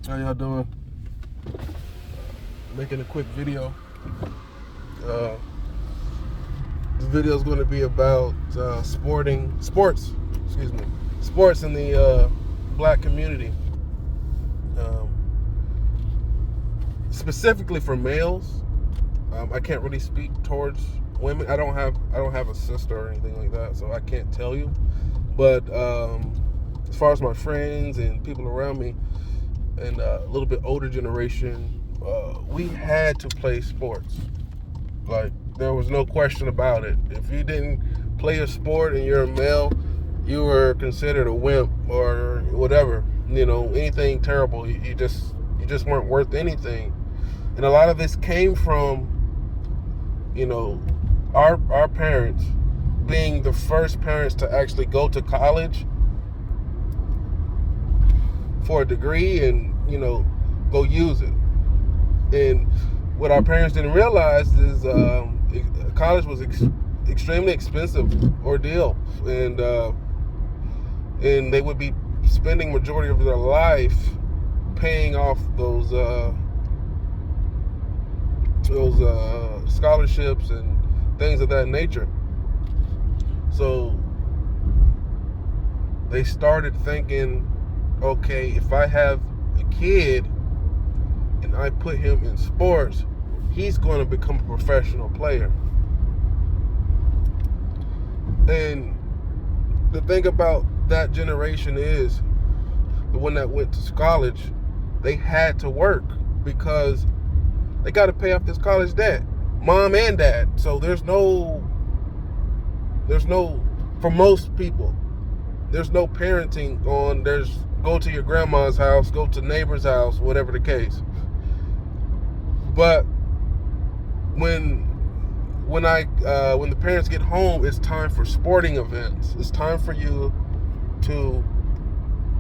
How y'all doing? Making a quick video. This video is going to be about sports. Sports in the black community, um, specifically for males. I can't really speak towards women. I don't have a sister or anything like that, so I can't tell you. But as far as my friends and people around me, and a little bit older generation, we had to play sports. Like, there was no question about it. If you didn't play a sport and you're a male, you were considered a wimp or whatever. Anything terrible. You just weren't worth anything. And a lot of this came from, our parents being the first parents to actually go to college for a degree and, go use it. And what our parents didn't realize is college was extremely expensive ordeal, and they would be spending majority of their life paying off those scholarships and things of that nature. So they started thinking, okay, if I have a kid and I put him in sports, he's going to become a professional player. And the thing about that generation is, the one that went to college, they had to work because they got to pay off this college debt, mom and dad. So there's no, for most people, there's no parenting on, go to your grandma's house, go to neighbor's house, whatever the case. But when the parents get home, it's time for sporting events. It's time for you to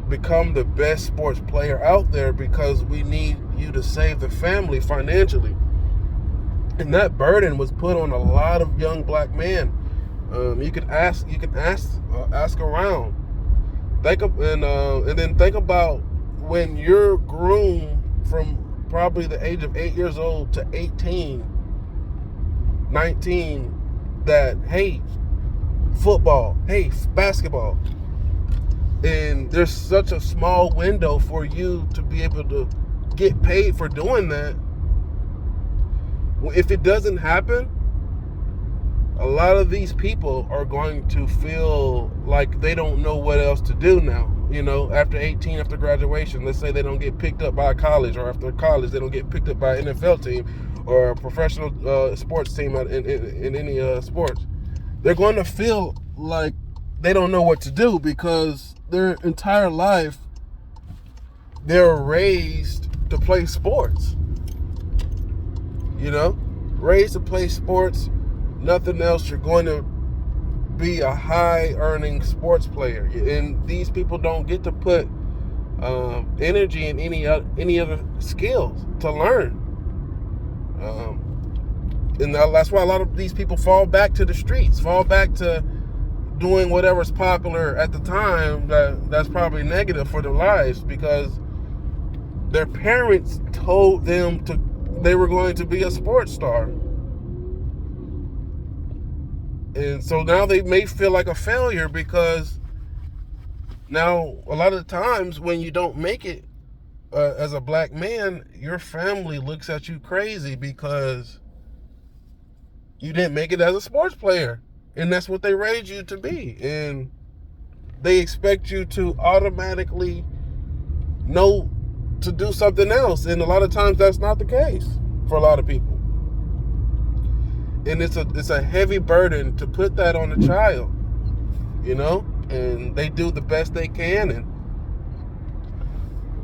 become the best sports player out there because we need you to save the family financially. And that burden was put on a lot of young black men. You can ask around. And then think about when you're groomed from probably the age of 8 years old to 18, 19, that, hey, football, hey, basketball. And there's such a small window for you to be able to get paid for doing that. If it doesn't happen, a lot of these people are going to feel like they don't know what else to do now. After 18, after graduation, let's say they don't get picked up by a college, or after college they don't get picked up by an NFL team or a professional sports team in any sports. They're going to feel like they don't know what to do because their entire life they're raised to play sports. Raised to play sports, nothing else. You're going to be a high earning sports player, and these people don't get to put energy in any other skills to learn, and that's why a lot of these people fall back to the streets, fall back to doing whatever's popular at the time that's probably negative for their lives, because their parents told them they were going to be a sports star. And so now they may feel like a failure because now a lot of the times when you don't make it as a black man, your family looks at you crazy because you didn't make it as a sports player. And that's what they raised you to be. And they expect you to automatically know to do something else. And a lot of times that's not the case for a lot of people. And it's a heavy burden to put that on the child, and they do the best they can, and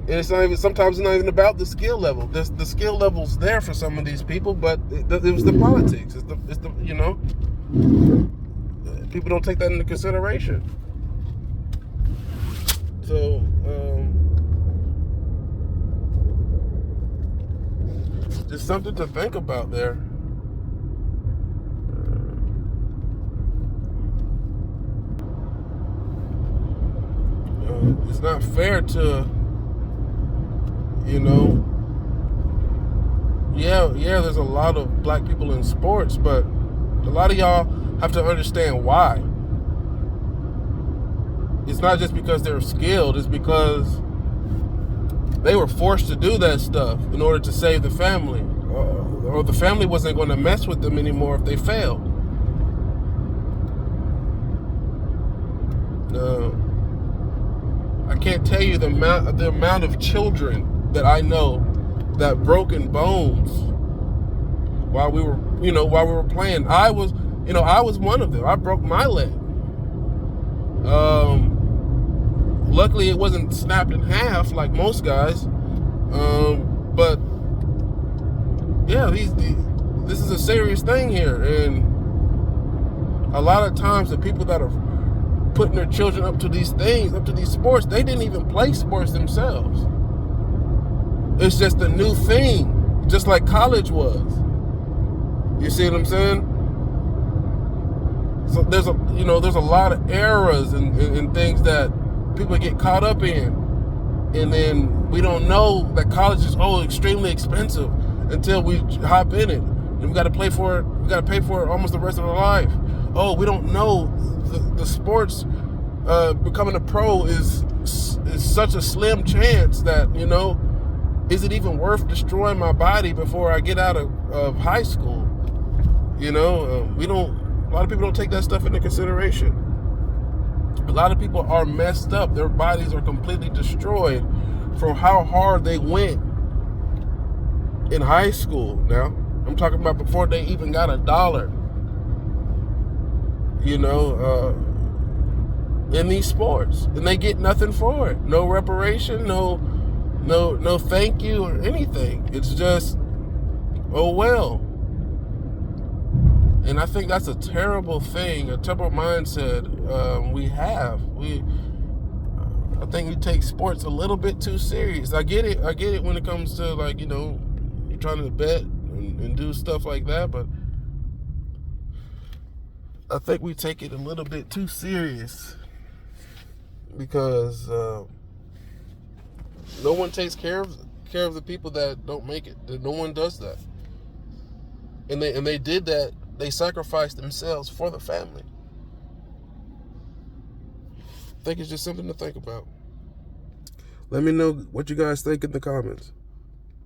it's not even, sometimes it's not even about the skill level. The skill level's there for some of these people, but it was the politics. It's the people don't take that into consideration. So just something to think about there. It's not fair to You know, yeah, there's a lot of black people in sports, but a lot of y'all have to understand why. It's not just because they're skilled, it's because they were forced to do that stuff in order to save the family. Or the family wasn't going to mess with them anymore if they failed. I can't tell you the amount of children that I know that broken bones while we were playing. I was one of them. I broke my leg. Luckily, it wasn't snapped in half like most guys. But yeah, this is a serious thing here, and a lot of times the people that are putting their children up to these things, up to these sports, they didn't even play sports themselves. It's just a new thing, just like college was. You see what I'm saying? So there's a lot of errors and things that people get caught up in, and then we don't know that college is extremely expensive until we hop in it, and we got to pay for it almost the rest of our life. We don't know the sports becoming a pro is such a slim chance that, is it even worth destroying my body before I get out of high school? A lot of people don't take that stuff into consideration. A lot of people are messed up. Their bodies are completely destroyed from how hard they went in high school. Now, I'm talking about before they even got $1. In these sports, and they get nothing for it. No reparation, no thank you or anything. It's just, oh well. And I think that's a terrible thing, a terrible mindset we have. I think we take sports a little bit too serious. I get it when it comes to, like, you're trying to bet and do stuff like that, but I think we take it a little bit too serious, because no one takes care of the people that don't make it. No one does that, and they did that. They sacrificed themselves for the family. I think it's just something to think about. Let me know what you guys think in the comments.